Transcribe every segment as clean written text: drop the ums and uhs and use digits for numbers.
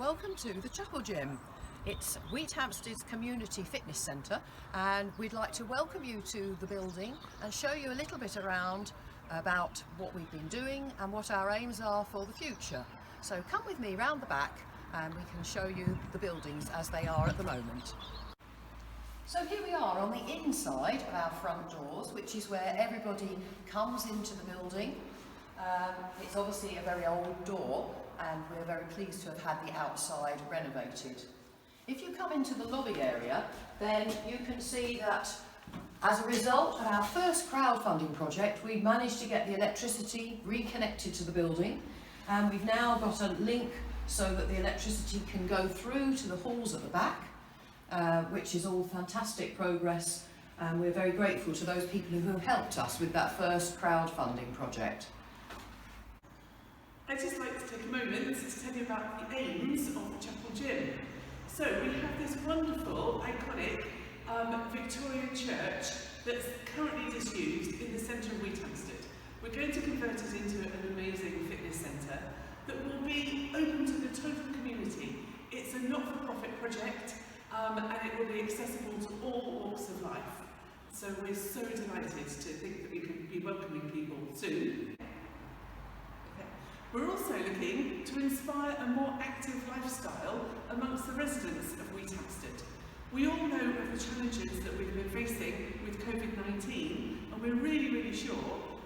Welcome to the Chapel Gym. It's Wheathampstead's Community Fitness Centre, and we'd like to welcome you to the building and show you a little bit around about what we've been doing and what our aims are for the future. So come with me round the back and we can show you the buildings as they are at the moment. So here we are on the inside of our front doors, which is where everybody comes into the building. It's obviously a very old door, and we're very pleased to have had the outside renovated. If you come into the lobby area, then you can see that as a result of our first crowdfunding project, we managed to get the electricity reconnected to the building, and we've now got a link so that the electricity can go through to the halls at the back, which is all fantastic progress, and we're very grateful to those people who have helped us with that first crowdfunding project. I'd just like to take a moment to tell you about the aims of the Chapel Gym. So we have this wonderful, iconic Victorian church that's currently disused in the centre of Wheathampstead. We're going to convert it into an amazing fitness centre that will be open to the total community. It's a not-for-profit project and it will be accessible to all walks of life. So we're so delighted to think that we can be welcoming people soon. We're also looking to inspire a more active lifestyle amongst the residents of Wheathampstead. We all know of the challenges that we've been facing with COVID-19, and we're really sure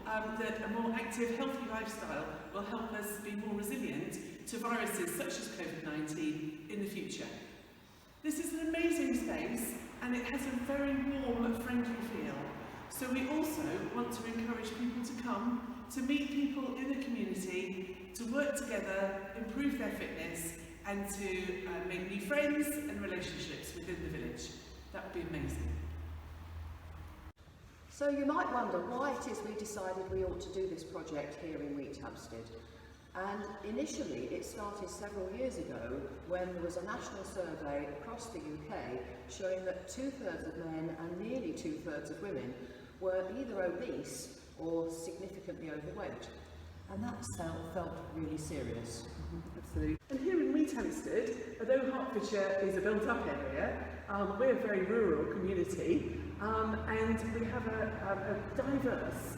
that a more active, healthy lifestyle will help us be more resilient to viruses such as COVID-19 in the future. This is an amazing space, and it has a very warm, friendly feel. So we also want to encourage people to come, to meet people in the community, to work together, improve their fitness, and to make new friends and relationships within the village. That would be amazing. So you might wonder why it is we decided we ought to do this project here in Wheathampstead. And initially it started several years ago when there was a national survey across the UK showing that 2/3 of men and nearly 2/3 of women were either obese or significantly overweight. And that felt really serious. Absolutely. And here in Wheathampstead, although Hertfordshire is a built-up area, we're a very rural community, and we have a diverse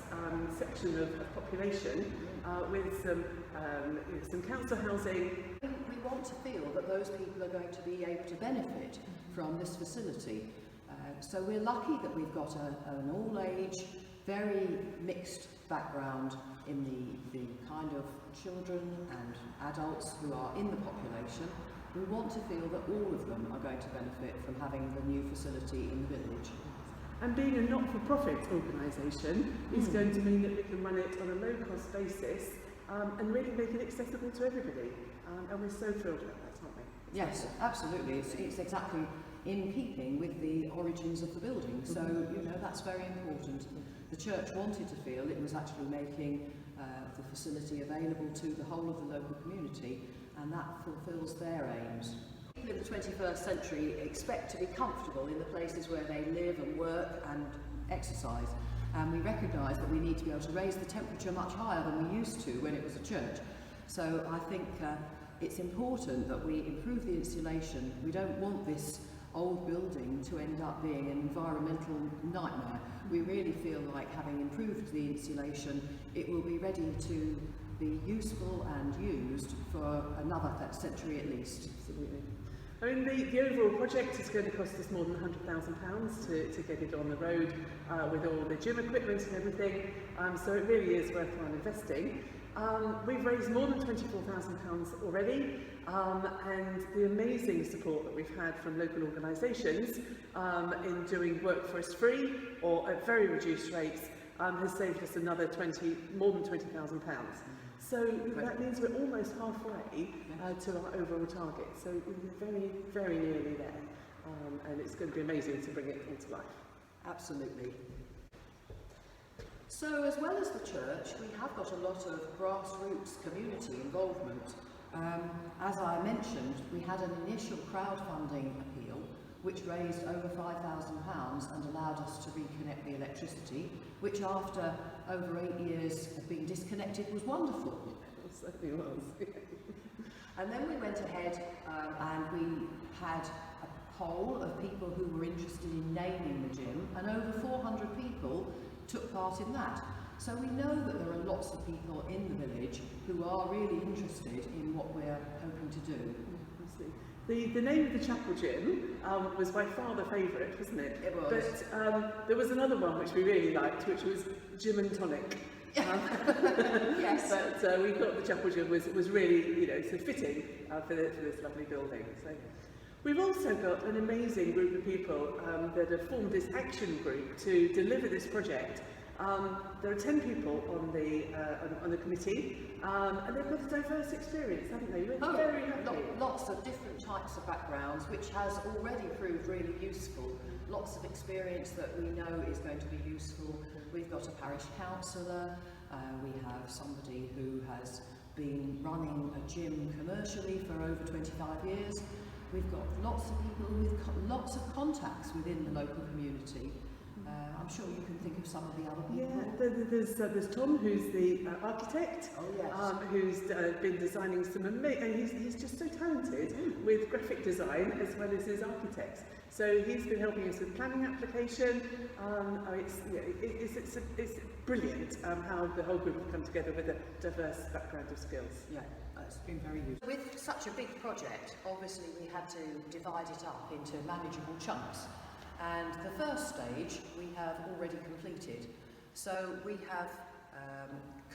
section of population with some council housing. We want to feel that those people are going to be able to benefit from this facility. So we're lucky that we've got an all-age, very mixed background in the kind of children and adults who are in the population. We want to feel that all of them are going to benefit from having the new facility in the village. And being a not-for-profit organisation is going to mean that we can run it on a low-cost basis and really make it accessible to everybody. And we're so thrilled about that, aren't we? Yes, absolutely. It's exactly in keeping with the origins of the building. So, you know, that's very important. The church wanted to feel it was actually making the facility available to the whole of the local community, and that fulfills their aims. People in the 21st century expect to be comfortable in the places where they live and work and exercise, and we recognise that we need to be able to raise the temperature much higher than we used to when it was a church. So I think it's important that we improve the insulation. We don't want this old building to end up being an environmental nightmare. We really feel like, having improved the insulation, it will be ready to be useful and used for another century at least. Absolutely. I mean, the overall project is going to cost us more than £100,000 to get it on the road with all the gym equipment and everything, so it really is worthwhile investing. We've raised more than £24,000 already, and the amazing support that we've had from local organisations in doing work for us free or at very reduced rates has saved us another more than £20,000. So that means we're almost halfway to our overall target. So we're very nearly there, and it's going to be amazing to bring it into life. Absolutely. So, as well as the church, we have got a lot of grassroots community involvement. As I mentioned, we had an initial crowdfunding appeal which raised over £5,000 and allowed us to reconnect the electricity, which after over 8 years of being disconnected was wonderful. It certainly was. And then we went ahead and we had a poll of people who were interested in naming the gym, and over 400 people took part in that. So we know that there are lots of people in the village who are really interested in what we're hoping to do. The name of the chapel gym was by far the favourite, wasn't it? It was. But there was another one which we really liked, which was Gym and Tonic. Yes. But we thought the chapel gym was really, you know, so fitting for this lovely building. So we've also got an amazing group of people that have formed this action group to deliver this project. There are 10 people on the committee, and they've got a diverse experience, haven't they? We're very happy. Lots of different types of backgrounds, which has already proved really useful. Lots of experience that we know is going to be useful. We've got a parish councillor, we have somebody who has been running a gym commercially for over 25 years. We've got lots of people with lots of contacts within the local community. I'm sure you can think of some of the other people. Yeah, there's Tom, who's the architect, oh, yes. Who's been designing some amazing, he's just so talented with graphic design as well as his architects. So he's been helping us with planning application. It's brilliant how the whole group have come together with a diverse background of skills. Yeah, it's been very useful. With such a big project, obviously we had to divide it up into manageable chunks. And the first stage we have already completed. So we have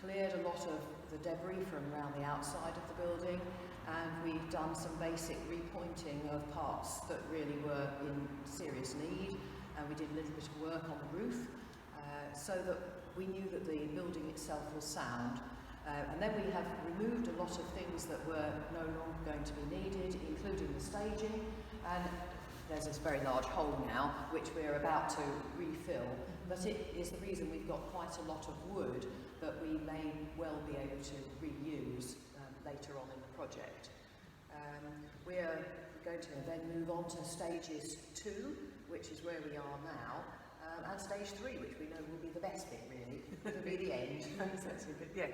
cleared a lot of the debris from around the outside of the building, and we've done some basic repointing of parts that really were in serious need, and we did a little bit of work on the roof so that we knew that the building itself was sound. And then we have removed a lot of things that were no longer going to be needed, including the staging, and there's this very large hole now which we're about to refill, but it is the reason we've got quite a lot of wood that we may well be able to reuse later on in the project. We're going to then move on to stages 2, which is where we are now, and stage 3, which we know will be the best bit really, will be the end. Yeah.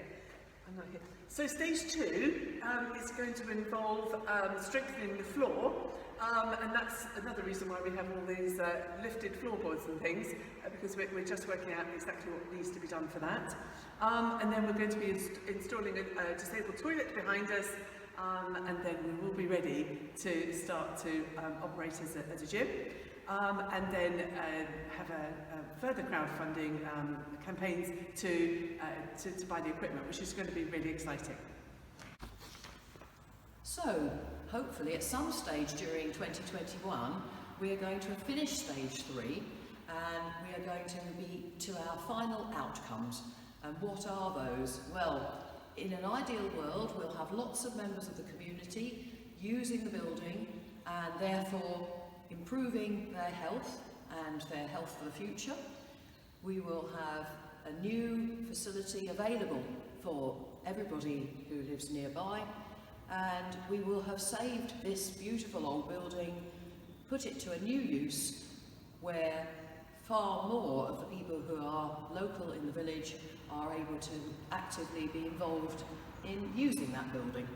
I'm not here. So stage 2 is going to involve strengthening the floor, and that's another reason why we have all these lifted floorboards and things, because we're just working out exactly what needs to be done for that. And then we're going to be installing a disabled toilet behind us, and then we will be ready to start to operate as a gym. And then have a further crowdfunding campaigns to buy the equipment, which is going to be really exciting. So, hopefully at some stage during 2021, we are going to have finished stage 3, and we are going to be to our final outcomes. And what are those? Well, in an ideal world, we'll have lots of members of the community using the building, and therefore improving their health and their health for the future. We will have a new facility available for everybody who lives nearby, and we will have saved this beautiful old building, put it to a new use where far more of the people who are local in the village are able to actively be involved in using that building.